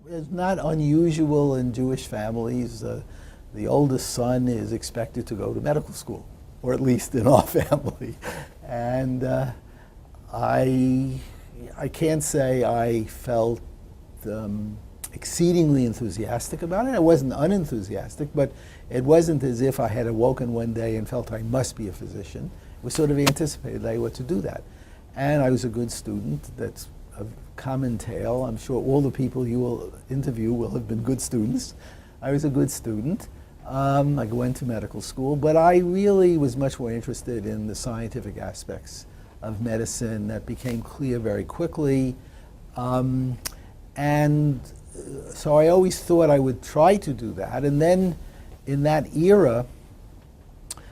It's not unusual in Jewish families. The oldest son is expected to go to medical school, or at least in our family. And I can't say I felt exceedingly enthusiastic about it. I wasn't unenthusiastic, but it wasn't as if I had awoken one day and felt I must be a physician. It was sort of anticipated that I ought to do that. And I was a good student. That's a common tale. I'm sure all the people you will interview will have been good students. I was a good student. I went to medical school, but I really was much more interested in the scientific aspects of medicine. That became clear very quickly. And so I always thought I would try to do that. And then in that era,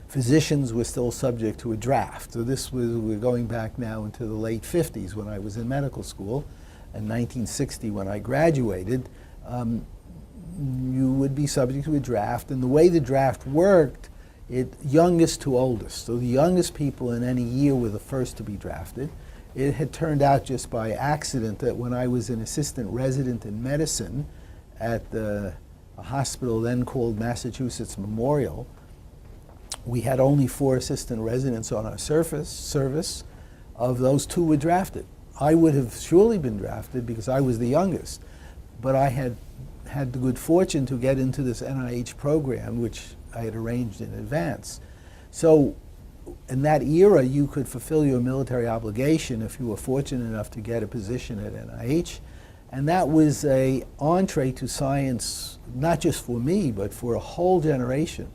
physicians were still subject to a draft. So we're going back now into the late 50s when I was in medical school. In 1960, when I graduated, you would be subject to a draft. And the way the draft worked, youngest to oldest. So the youngest people in any year were the first to be drafted. It had turned out just by accident that when I was an assistant resident in medicine at a hospital then called Massachusetts Memorial, we had only 4 assistant residents on our service. Of those, 2 were drafted. I would have surely been drafted because I was the youngest, but I had the good fortune to get into this NIH program, which I had arranged in advance. So in that era, you could fulfill your military obligation if you were fortunate enough to get a position at NIH. And that was an entree to science, not just for me, but for a whole generation.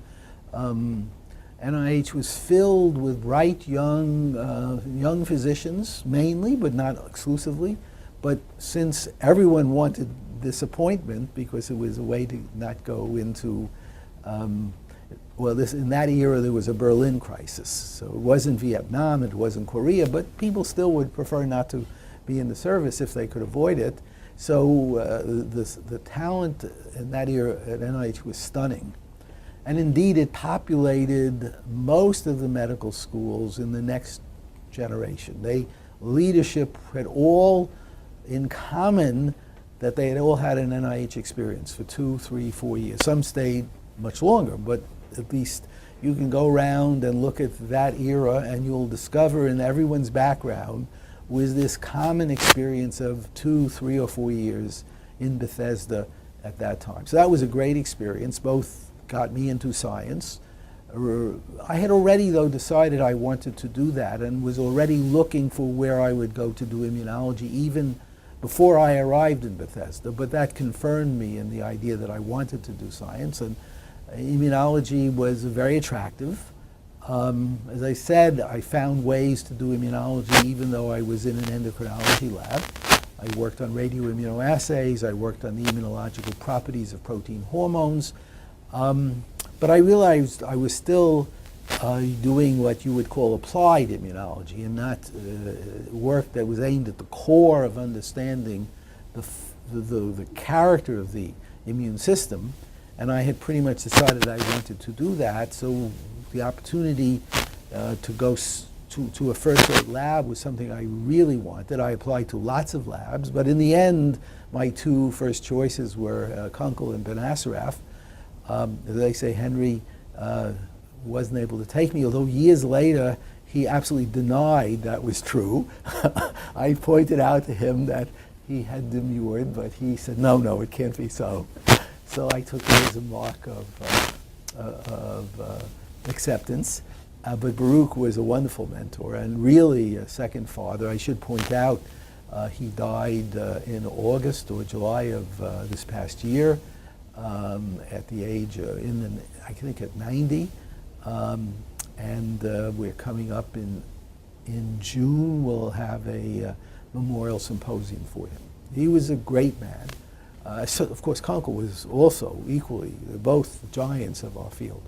NIH was filled with bright young physicians, mainly, but not exclusively. But since everyone wanted this appointment, because it was a way to not go into, in that era there was a Berlin crisis. So it wasn't Vietnam, it wasn't Korea, but people still would prefer not to be in the service if they could avoid it. So the talent in that era at NIH was stunning. And indeed, it populated most of the medical schools in the next generation. Leadership had all in common that they had all had an NIH experience for 2, 3, 4 years. Some stayed much longer, but at least you can go around and look at that era and you'll discover in everyone's background was this common experience of 2, 3, or 4 years in Bethesda at that time. So that was a great experience. Both got me into science. I had already, though, decided I wanted to do that and was already looking for where I would go to do immunology even before I arrived in Bethesda, but that confirmed me in the idea that I wanted to do science, and immunology was very attractive. As I said, I found ways to do immunology even though I was in an endocrinology lab. I worked on radioimmunoassays, I worked on the immunological properties of protein hormones, but I realized I was still doing what you would call applied immunology and not work that was aimed at the core of understanding the character of the immune system. And I had pretty much decided I wanted to do that, so the opportunity to go to a first-rate lab was something I really wanted. I applied to lots of labs, but in the end, my 2 first choices were Kunkel and Ben Asaraf. As they say, Henry wasn't able to take me, although years later he absolutely denied that was true. I pointed out to him that he had demurred, but he said, no, it can't be so. So I took it as a mark of acceptance. But Baruch was a wonderful mentor and really a second father. I should point out he died in August or July of this past year. At the age, I think at 90, and we're coming up in June, we'll have a memorial symposium for him. He was a great man. So of course, Kunkel was also equally, both giants of our field.